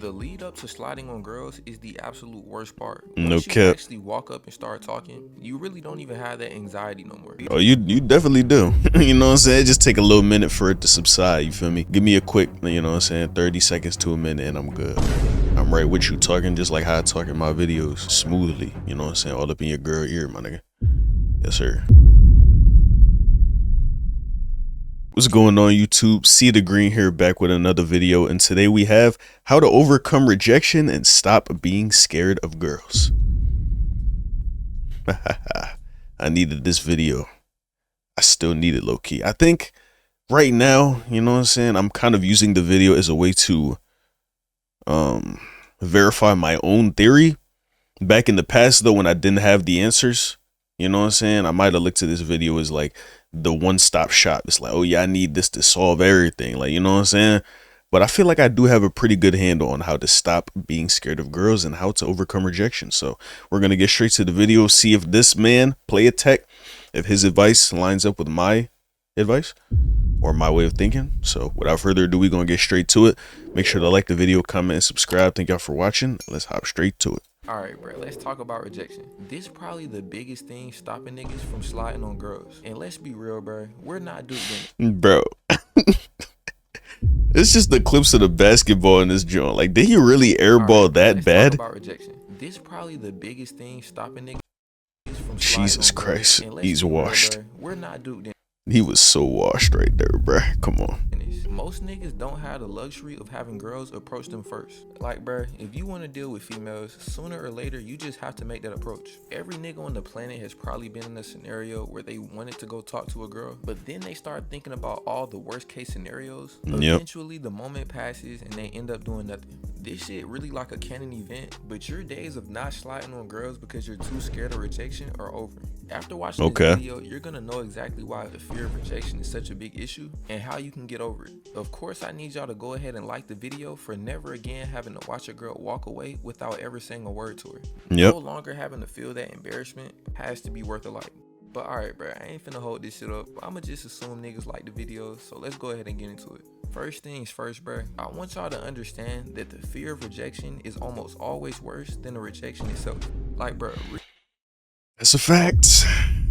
The lead up to sliding on girls is the absolute worst part. No Once you cap. actually walk up and start talking, you really don't even have that anxiety no more. Oh, you definitely do. You know what I'm saying? Just take a little minute for it to subside, you feel me? Give me a quick, you know what I'm saying, 30 seconds to a minute and I'm good. I'm right with you, talking just like how I talk in my videos, smoothly, you know what I'm saying? All up in your girl ear, my nigga. Yes, sir. What's going on, YouTube? cdagreen here, back with another video, and today we have how to overcome rejection and stop being scared of girls. I needed this video. I still need it, low-key. I think right now, you know what I'm saying, I'm kind of using the video as a way to verify my own theory. Back in the past, though, when I didn't have the answers, you know what I'm saying, I might have looked at this video as like the one-stop shop. It's like, oh yeah, I need this to solve everything, like, you know what I'm saying? But I feel like I do have a pretty good handle on how to stop being scared of girls and how to overcome rejection. So we're gonna get straight to the video, see if this man, Play a Tech, if his advice lines up with my advice or my way of thinking. So without further ado, we're gonna get straight to it. Make sure to like the video, comment, and subscribe. Thank y'all for watching. Let's hop straight to it. Alright, bro, let's talk about rejection. This is probably the biggest thing stopping niggas from sliding on girls. And let's be real, bro, we're not duping. Bro. It's just the clips of the basketball in this joint. Like, did he really airball that bad? Talk about rejection. This is probably the biggest thing stopping niggas from sliding Jesus on Christ, girls. he's washed. Real, we're not duped. He was so washed right there, bro. Come on. Most niggas don't have the luxury of having girls approach them first. Like, bruh, if you want to deal with females, sooner or later, you just have to make that approach. Every nigga on the planet has probably been in a scenario where they wanted to go talk to a girl, but then they start thinking about all the worst case scenarios. Eventually, the moment passes and they end up doing nothing. This shit really like a canon event, but your days of not sliding on girls because you're too scared of rejection are over. After watching this video, you're gonna know exactly why the fear of rejection is such a big issue and how you can get over it. Of course, I need y'all to go ahead and like the video for never again having to watch a girl walk away without ever saying a word to her. No longer having to feel that embarrassment has to be worth a like. But alright, bro, I ain't finna hold this shit up. I'ma just assume niggas like the video, so let's go ahead and get into it. First things first, bro, I want y'all to understand that the fear of rejection is almost always worse than the rejection itself. Like, bro, that's a fact.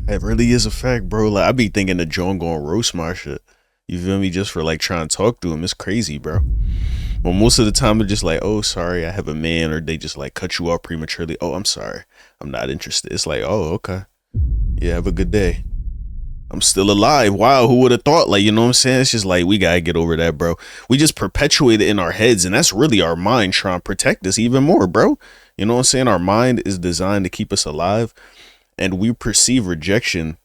That really is a fact, bro. Like, I be thinking the John gonna roast my shit. You feel me? Just for like trying to talk to him. It's crazy, bro. But most of the time they're just like, oh, sorry, I have a man, or they just like cut you off prematurely. Oh, I'm sorry, I'm not interested. It's like, oh, okay. Yeah, have a good day. I'm still alive. Wow, who would have thought? Like, you know what I'm saying? It's just like, we gotta get over that, bro. We just perpetuate it in our heads, and that's really our mind trying to protect us even more, bro. You know what I'm saying? Our mind is designed to keep us alive, and we perceive rejection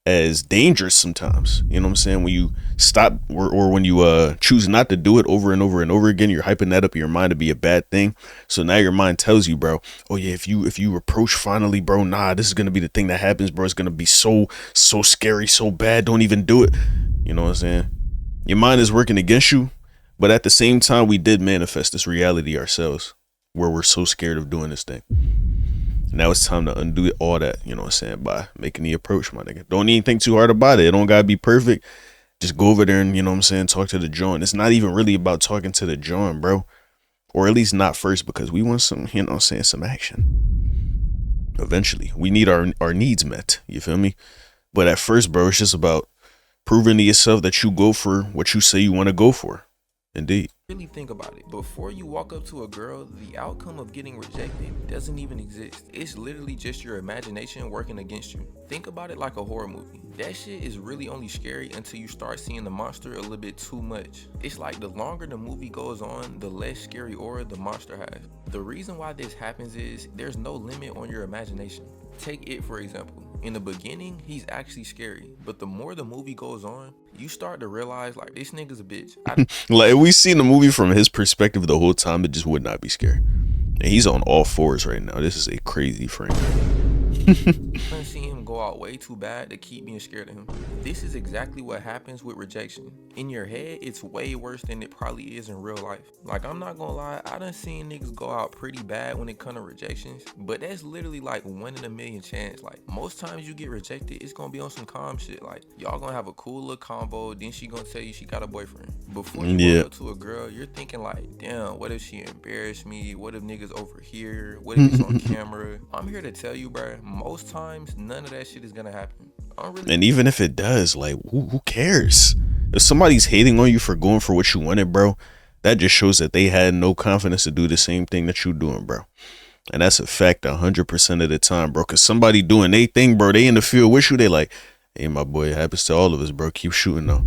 as dangerous sometimes. You know what I'm saying? When you stop or when you choose not to do it over and over and over again, you're hyping that up in your mind to be a bad thing. So now your mind tells you, bro, oh yeah, if you approach finally, bro, nah, this is gonna be the thing that happens, bro. It's gonna be so scary, so bad. Don't even do it. You know what I'm saying? Your mind is working against you, but at the same time, we did manifest this reality ourselves, where we're so scared of doing this thing. Now it's time to undo all that, you know what I'm saying, by making the approach, my nigga. Don't even think too hard about it. It don't gotta be perfect. Just go over there and, you know what I'm saying, talk to the joint. It's not even really about talking to the joint, bro. Or at least not first, because we want some, you know what I'm saying, some action. Eventually. We need our needs met. You feel me? But at first, bro, it's just about proving to yourself that you go for what you say you want to go for. Indeed. Really think about it. Before you walk up to a girl, the outcome of getting rejected doesn't even exist. It's literally just your imagination working against you. Think about it like a horror movie. That shit is really only scary until you start seeing the monster a little bit too much. It's like the longer the movie goes on, the less scary aura the monster has. The reason why this happens is there's no limit on your imagination. Take It for example. In the beginning, he's actually scary, but the more the movie goes on, you start to realize like this nigga's a bitch. Like, if we seen the movie from his perspective the whole time, it just would not be scary. And he's on all fours right now. This is a crazy frame. I see him go go out way too bad to keep being scared of him. This is exactly what happens with rejection. In your head, it's way worse than it probably is in real life. Like, I'm not gonna lie, I done seen niggas go out pretty bad when it comes to rejections, but that's literally like 1 in a million chance. Like, most times you get rejected, it's gonna be on some calm shit. Like, y'all gonna have a cool little convo, then she gonna tell you she got a boyfriend. Before you walk up to a girl, you're thinking like, damn, what if she embarrassed me? What if niggas overhear? What if it's on camera? I'm here to tell you, bro, most times none of that shit is gonna happen. And even if it does, like, who cares? If somebody's hating on you for going for what you wanted, bro, that just shows that they had no confidence to do the same thing that you doing, bro. And that's a fact 100% of the time, bro. Cause somebody doing their thing, bro, they in the field with you, they like, hey, my boy, it happens to all of us, bro. Keep shooting though.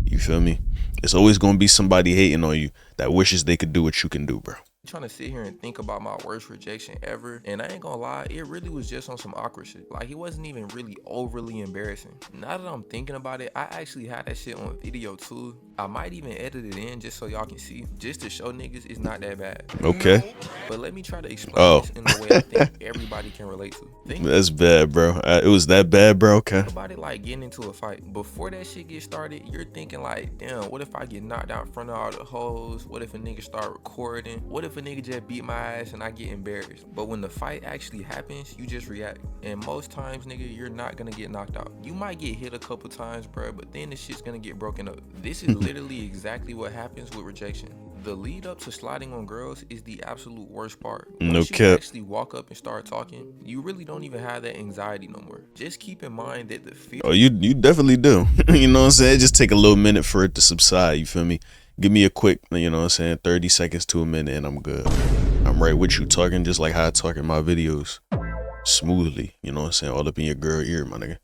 You feel me? It's always gonna be somebody hating on you that wishes they could do what you can do, bro. Trying to sit here and think about my worst rejection ever, and I ain't gonna lie, it really was just on some awkward shit. Like, it wasn't even really overly embarrassing. Now that I'm thinking about it, I actually had that shit on video too. I might even edit it in just so y'all can see, just to show niggas it's not that bad. Okay. But let me try to explain this in the way I think everybody can relate to. That's bad, bro. It was that bad, bro. Okay. Think about it like getting into a fight. Before that shit gets started, you're thinking like, damn, what if I get knocked out in front of all the hoes? What if a nigga start recording? What if a nigga just beat my ass and I get embarrassed? But when the fight actually happens, you just react. And most times, nigga, you're not gonna get knocked out. You might get hit a couple times, bro, but then the shit's gonna get broken up. This is literally exactly what happens with rejection. The lead up to sliding on girls is the absolute worst part. Once you actually walk up and start talking, you really don't even have that anxiety no more. Just keep in mind that the fear. Oh, you definitely do. You know what I'm saying? Just take a little minute for it to subside. You feel me? Give me a quick, you know what I'm saying, 30 seconds to a minute and I'm good. I'm right with you, talking just like how I talk in my videos. Smoothly, you know what I'm saying? All up in your girl ear, my nigga.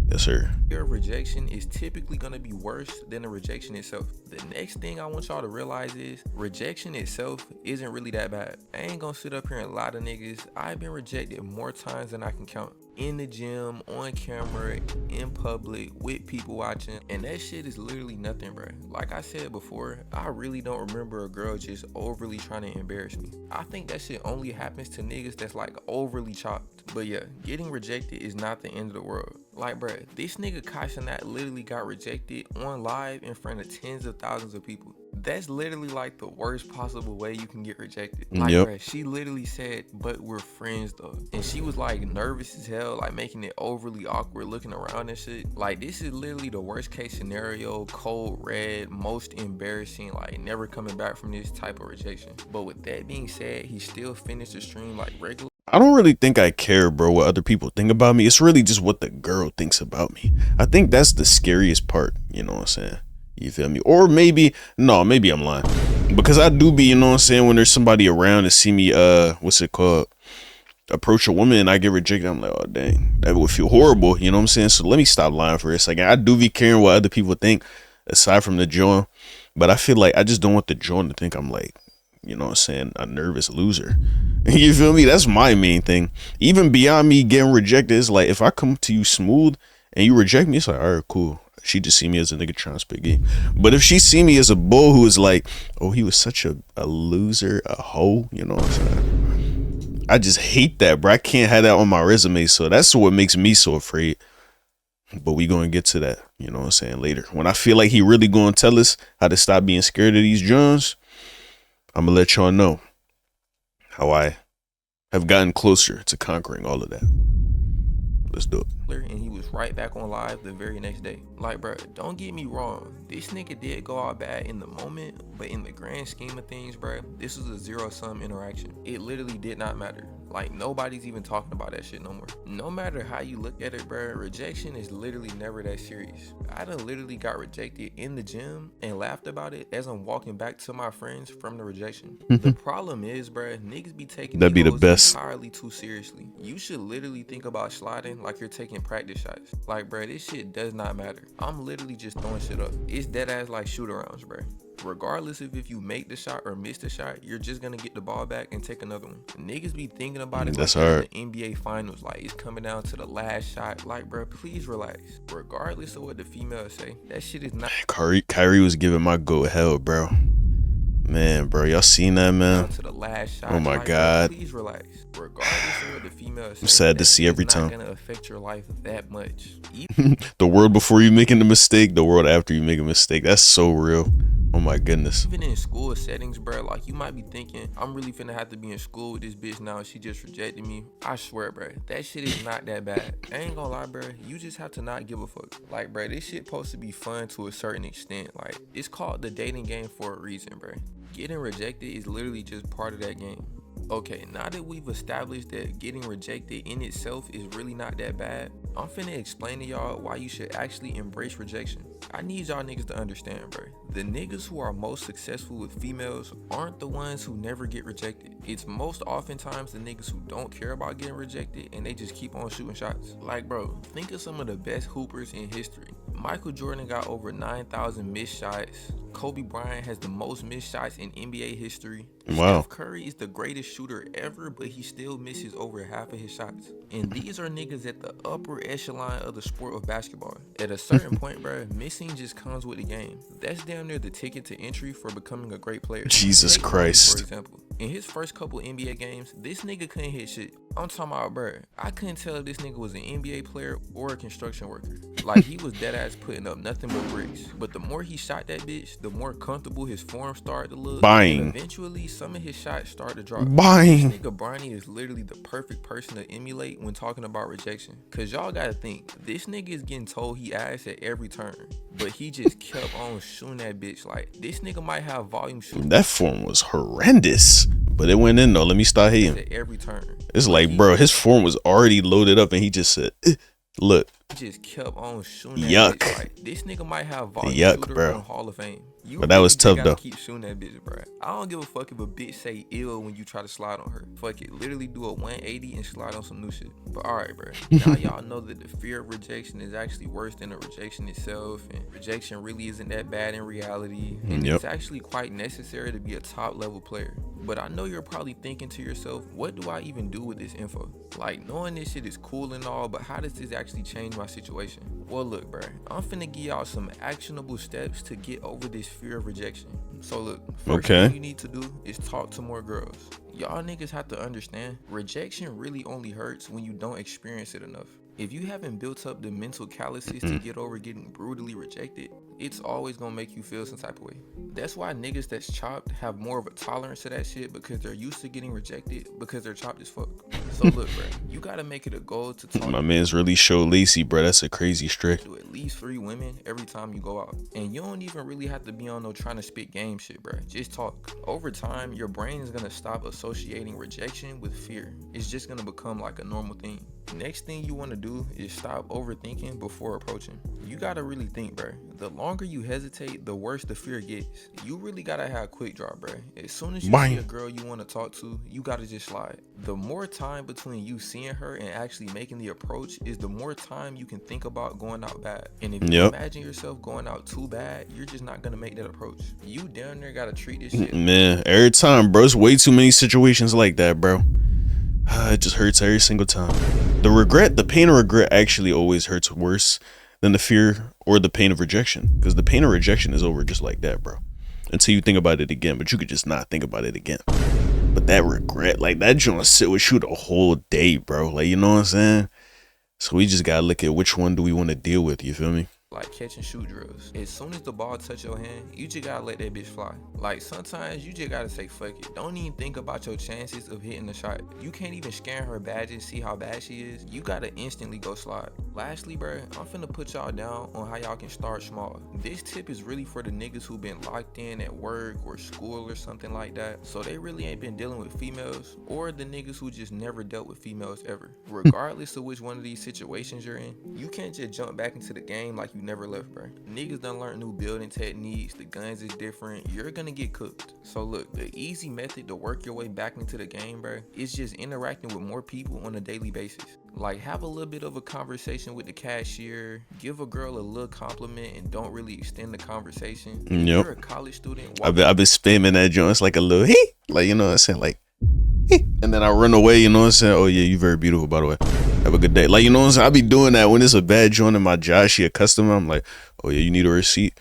Yes, sir. Fear of rejection is typically going to be worse than the rejection itself. The next thing I want y'all to realize is rejection itself isn't really that bad. I ain't gonna sit up here and lie to niggas. I've been rejected more times than I can count. In the gym, on camera, in public, with people watching, and that shit is literally nothing, bro. Like I said before, I really don't remember a girl just overly trying to embarrass me. I think that shit only happens to niggas that's like overly chopped. But yeah, getting rejected is not the end of the world. Like, bro, this nigga Kai Cenat literally got rejected on live in front of tens of thousands of people. That's literally like the worst possible way you can get rejected. Like, bro, she literally said, but we're friends though. And she was like nervous as hell, like making it overly awkward looking around and shit. Like, this is literally the worst case scenario, cold red, most embarrassing, like never coming back from this type of rejection. But with that being said, he still finished the stream like regular. I don't really think I care, bro, what other people think about me. It's really just what the girl thinks about me. I think that's the scariest part, you know what I'm saying? You feel me? Or maybe I'm lying. Because I do be, you know what I'm saying, when there's somebody around to see me, approach a woman and I get rejected, I'm like, oh, dang, that would feel horrible, you know what I'm saying? So let me stop lying for a second. I do be caring what other people think, aside from the joint. But I feel like I just don't want the joint to think I'm like, you know what I'm saying, a nervous loser. You feel me? That's my main thing. Even beyond me getting rejected, it's like, if I come to you smooth and you reject me, it's like, all right, cool. She just see me as a nigga trying to spit game. But if she see me as a bull who is like, oh, he was such a loser, a hoe, you know what I'm saying? I just hate that, bro. I can't have that on my resume. So that's what makes me so afraid. But we gonna get to that, you know what I'm saying, later. When I feel like he really gonna tell us how to stop being scared of these drones, I'm gonna let y'all know how I have gotten closer to conquering all of that. Let's do it. And he was right back on live the very next day. Like, bro, don't get me wrong, this nigga did go out bad in the moment, but in the grand scheme of things, bro, this was a zero-sum interaction. It literally did not matter. Like, nobody's even talking about that shit no more. No matter how you look at it, bro, rejection is literally never that serious. I done literally got rejected in the gym and laughed about it as I'm walking back to my friends from the rejection. The problem is, bro, niggas be taking that'd be the best entirely too seriously. You should literally think about sliding like you're taking practice shots. Like, bro, this shit does not matter. I'm literally just throwing shit up. It's dead ass like shoot-arounds, bro. Regardless of if you make the shot or miss the shot, you're just gonna get the ball back and take another one. Niggas be thinking about it that's like hard. The NBA finals, like it's coming down to the last shot. Like, bro, please relax. Regardless of what the females say, that shit is not. Kyrie was giving my goat hell, bro. Man, bro, y'all seen that, man? Down to the last shot. Oh my Like, bro, God. please relax. Regardless of what the female I'm says, sad to that see shit every is not time. gonna affect your life that much. The world before you making the mistake, the world after you make a mistake. That's so real. Oh my goodness. Even in school settings, bro, like you might be thinking, I'm really finna have to be in school with this bitch now. She just rejected me. I swear, bro, that shit is not that bad. I ain't gonna lie, bro. You just have to not give a fuck. Like, bro, this shit supposed to be fun to a certain extent. Like, it's called the dating game for a reason, bro. Getting rejected is literally just part of that game. Okay, now that we've established that getting rejected in itself is really not that bad, I'm finna explain to y'all why you should actually embrace rejection. I need y'all niggas to understand, bro. The niggas who are most successful with females aren't the ones who never get rejected. It's most oftentimes the niggas who don't care about getting rejected and they just keep on shooting shots. Like, bro, think of some of the best hoopers in history. Michael Jordan got over 9,000 missed shots. Kobe Bryant has the most missed shots in NBA history. Wow. Steph Curry is the greatest shooter ever, but he still misses over half of his shots. And these are niggas at the upper echelon of the sport of basketball. At a certain point, bro, missing just comes with the game. That's damn near the ticket to entry for becoming a great player. Jesus Take Bryant, Christ. for example. In his first couple NBA games, this nigga couldn't hit shit. I'm talking about, bro, I couldn't tell if this nigga was an NBA player or a construction worker. Like, he was dead ass putting up nothing but bricks. But the more he shot that bitch, the more comfortable his form started to look. Buying. And eventually, some of his shots started to drop. Buying. This nigga Bronny is literally the perfect person to emulate when talking about rejection. Cause y'all gotta think, this nigga is getting told he ass at every turn, but he just kept on shooting that bitch. Like, this nigga might have volume shooting. That form was horrendous, but it went in though. Let me start hating. At every turn. It's like, bro, his form was already loaded up and he just said, look. He just kept on shooting that Yuck. bitch. Like, this nigga might have volume Yuck, shooter bro. on Hall of Fame. You But that was just tough, gotta though. Keep shooting that bitch, bro. I don't give a fuck if a bitch say ill when you try to slide on her. Fuck it, literally do a 180 and slide on some new shit. But alright, bro. Now y'all know that the fear of rejection is actually worse than the rejection itself, and rejection really isn't that bad in reality, and Yep. it's actually quite necessary to be a top level player. But I know you're probably thinking to yourself, what do I even do with this info? Like, knowing this shit is cool and all, but how does this actually change my situation? Well, look, bro, I'm finna give y'all some actionable steps to get over this fear of rejection. So look, first thing you need to do is talk to more girls. Y'all niggas have to understand, rejection really only hurts when you don't experience it enough. If you haven't built up the mental calluses to get over getting brutally rejected, it's always gonna make you feel some type of way. That's why niggas that's chopped have more of a tolerance to that shit, because they're used to getting rejected because they're chopped as fuck. So look, bro, you gotta make it a goal to talk. My man's really show Lacey, bro. That's a crazy streak. To at least 3 women every time you go out. And you don't even really have to be on no trying to spit game shit, bro. Just talk. Over time, your brain is gonna stop associating rejection with fear. It's just gonna become like a normal thing. Next thing you want to do is stop overthinking before approaching. You gotta really think, bro. The longer you hesitate, the worse the fear gets. You really gotta have quick draw, bro. As soon as you see a girl you want to talk to, you gotta just slide. The more time between you seeing her and actually making the approach is the more time you can think about going out bad. And if you imagine yourself going out too bad, you're just not gonna make that approach. You down there gotta treat this shit. Man, every time, bro. It's way too many situations like that, bro. It just hurts every single time. The pain of regret actually always hurts worse than the fear or the pain of rejection. Because the pain of rejection is over just like that, bro. Until you think about it again, but you could just not think about it again. But that regret, like that joint sit with you the whole day, bro. Like, you know what I'm saying? So we just gotta look at which one do we want to deal with, you feel me? Like catch and shoot drills. As soon as the ball touch your hand, you just gotta let that bitch fly. Like sometimes you just gotta say fuck it. Don't even think about your chances of hitting the shot. You can't even scan her badges, see how bad she is. You gotta instantly go slide. Lastly, bro, I'm finna put y'all down on how y'all can start small. This tip is really for the niggas who been locked in at work or school or something like that, so they really ain't been dealing with females, or the niggas who just never dealt with females ever. Regardless of which one of these situations you're in, you can't just jump back into the game like you never left, bro. Niggas done learned new building techniques, the guns is different, you're gonna get cooked. So look, the easy method to work your way back into the game, bro, is just interacting with more people on a daily basis. Like have a little bit of a conversation with the cashier, give a girl a little compliment and don't really extend the conversation. If you're a college student, I've been spamming that joint. It's like a little hey, like, you know what I'm saying, like hey. And then I run away, you know what I'm saying. Oh yeah, you very beautiful, by the way. Have a good day. Like, you know what I'm saying. I be doing that when it's a bad joint in my job. She a customer. I'm like, oh yeah, you need a receipt?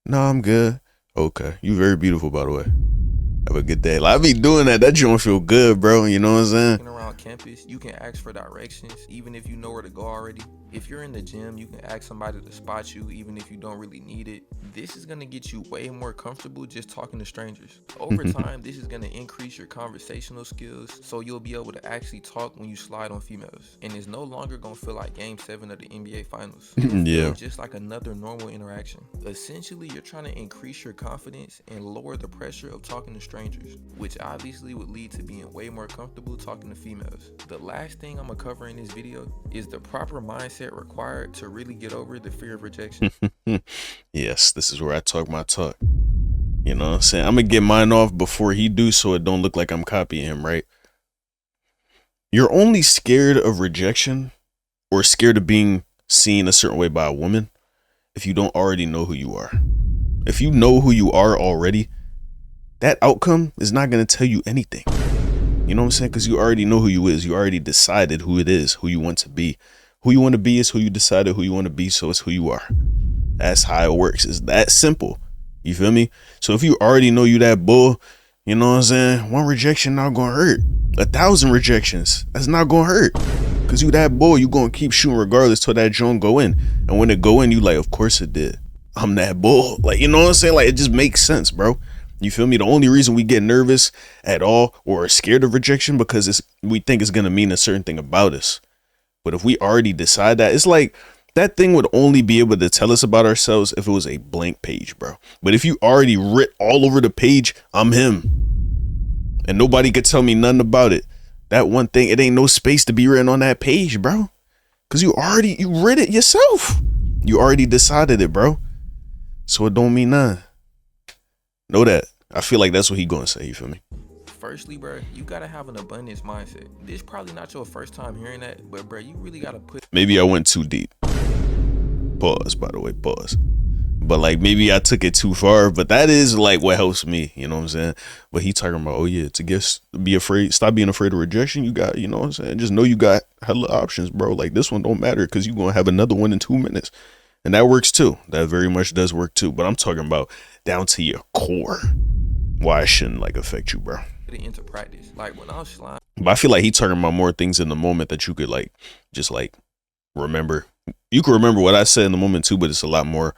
No, I'm good. Okay. You very beautiful, by the way. Have a good day. Like, I be doing that. That joint feel good, bro. You know what I'm saying? Around campus, you can ask for directions even if you know where to go already. If you're in the gym, you can ask somebody to spot you even if you don't really need it. This is going to get you way more comfortable just talking to strangers. Over time, this is going to increase your conversational skills, so you'll be able to actually talk when you slide on females. And it's no longer going to feel like game 7 of the NBA finals. It'll feel just like another normal interaction. Essentially, you're trying to increase your confidence and lower the pressure of talking to strangers, which obviously would lead to being way more comfortable talking to females. The last thing I'm gonna cover in this video is the proper mindset required to really get over the fear of rejection. Yes, this is where I talk my talk. You know what I'm saying? I'm gonna get mine off before he do, so it don't look like I'm copying him, right? You're only scared of rejection or scared of being seen a certain way by a woman if you don't already know who you are. If you know who you are already, that outcome is not going to tell you anything. You know what I'm saying? Because you already know who you is. You already decided who it is, who you want to be. Who you want to be is who you decided who you want to be, so it's who you are. That's how it works. It's that simple. You feel me? So if you already know you that bull, you know what I'm saying? One rejection not going to hurt. 1,000 rejections, that's not going to hurt. Because you that bull, you going to keep shooting regardless till that joint go in. And when it go in, you like, of course it did. I'm that bull. Like, you know what I'm saying? Like, it just makes sense, bro. You feel me? The only reason we get nervous at all or are scared of rejection because we think it's going to mean a certain thing about us. But if we already decide that, it's like that thing would only be able to tell us about ourselves if it was a blank page, bro. But if you already writ all over the page, I'm him, and nobody could tell me nothing about it, that one thing, it ain't no space to be written on that page, bro. Because you writ it yourself. You already decided it, bro. So it don't mean nothing. Know that. I feel like that's what he gonna say. You feel me? Firstly, bro, you gotta have an abundance mindset. This probably not your first time hearing that, but bro, you really gotta put. Maybe I went too deep. Pause, by the way, pause. But like maybe I took it too far. But that is like what helps me. You know what I'm saying? But he talking about, oh yeah, be afraid, stop being afraid of rejection. You got, you know what I'm saying? Just know you got hella options, bro. Like this one don't matter because you gonna have another one in 2 minutes. And that works too. That very much does work too. But I'm talking about down to your core. Why it shouldn't like affect you, bro. It into practice. Like when I was slime. But I feel like he talking about more things in the moment that you could like just like remember. You can remember what I said in the moment too, but it's a lot more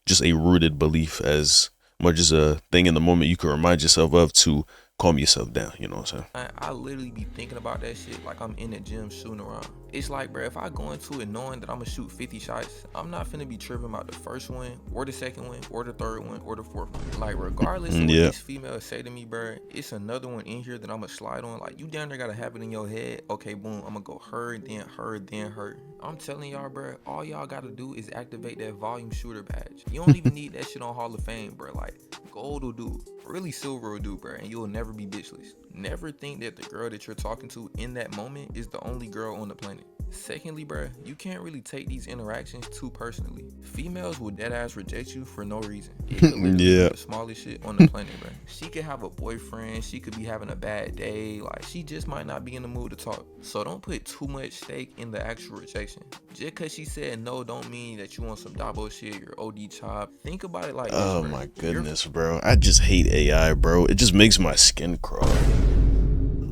just a rooted belief as much as a thing in the moment you can remind yourself of to calm yourself down. You know what I'm saying? I literally be thinking about that shit like I'm in the gym shooting around. It's like, bro, if I go into it knowing that I'm gonna shoot 50 shots, I'm not finna be tripping about the first one or the second one or the third one or the fourth one. Like regardless of what these females say to me, bro, it's another one in here that I'm gonna slide on. Like you down there gotta have it in your head. Okay, boom, I'm gonna go her, then her, then her. I'm telling y'all, bro, all y'all gotta do is activate that volume shooter badge. You don't even need that shit on Hall of Fame, bro. Like gold will do, really silver will do, bro, and you'll never be bitchless. Never think that the girl that you're talking to in that moment is the only girl on the planet. Secondly, bro, you can't really take these interactions too personally. Females will deadass reject you for no reason. It could literally be the smallest shit on the planet, bro. She could have a boyfriend, she could be having a bad day, like she just might not be in the mood to talk. So don't put too much stake in the actual rejection. Just cause she said no don't mean that you want some Dabo shit, your OD chop. Think about it like oh this, my goodness, bro. I just hate AI, bro. It just makes my skin crawl.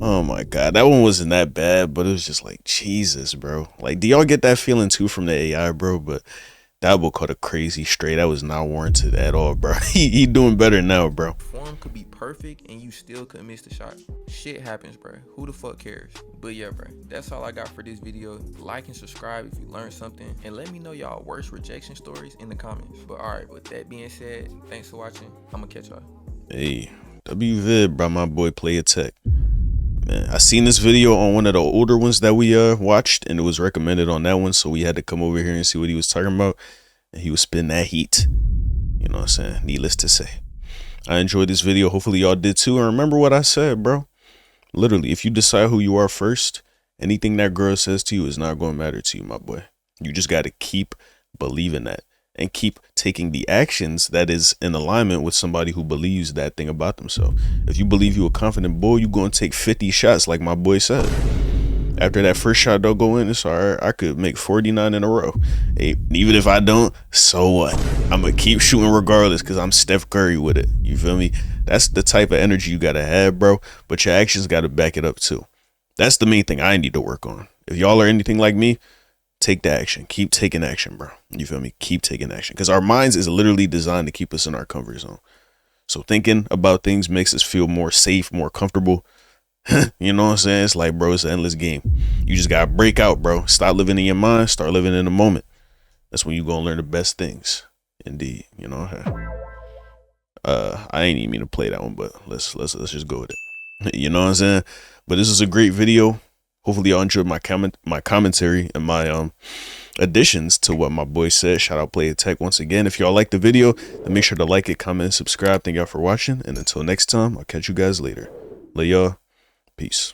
Oh my god, that one wasn't that bad, but it was just like Jesus, bro. Like, do y'all get that feeling too from the AI, bro? But Dabo caught a crazy straight. That was not warranted at all, bro. He doing better now, bro. Form could be perfect and you still could miss the shot. Shit happens, bro. Who the fuck cares? But yeah, bro, that's all I got for this video. Like and subscribe if you learned something, and let me know y'all worst rejection stories in the comments. But all right, with that being said, thanks for watching. I'm gonna catch y'all. Hey, WVid, bro, my boy Play Tech. Man, I seen this video on one of the older ones that we watched, and it was recommended on that one, so we had to come over here and see what he was talking about. And he was spitting that heat. You know what I'm saying? Needless to say, I enjoyed this video. Hopefully y'all did too. And remember what I said, bro. Literally, if you decide who you are first, anything that girl says to you is not going to matter to you, my boy. You just got to keep believing that and keep taking the actions that is in alignment with somebody who believes that thing about themselves. If you believe you're a confident boy, you're going to take 50 shots like my boy said. After that first shot don't go in, it's alright. I could make 49 in a row. Hey, even if I don't, so what? I'm gonna keep shooting regardless because I'm Steph Curry with it. You feel me? That's the type of energy you gotta have, bro. But your actions gotta back it up too. That's the main thing I need to work on. If y'all are anything like me, take the action. Keep taking action, bro. You feel me? Keep taking action. Because our minds is literally designed to keep us in our comfort zone. So thinking about things makes us feel more safe, more comfortable. You know what I'm saying? It's like, bro, it's an endless game. You just gotta break out, bro. Stop living in your mind. Start living in the moment. That's when you gonna learn the best things. Indeed. You know. I ain't even mean to play that one, but let's just go with it. You know what I'm saying? But this is a great video. Hopefully y'all enjoyed my commentary and my additions to what my boy said. Shout out Play Tech once again. If y'all like the video, then make sure to like it, comment, and subscribe. Thank y'all for watching. And until next time, I'll catch you guys later. Love y'all. Peace.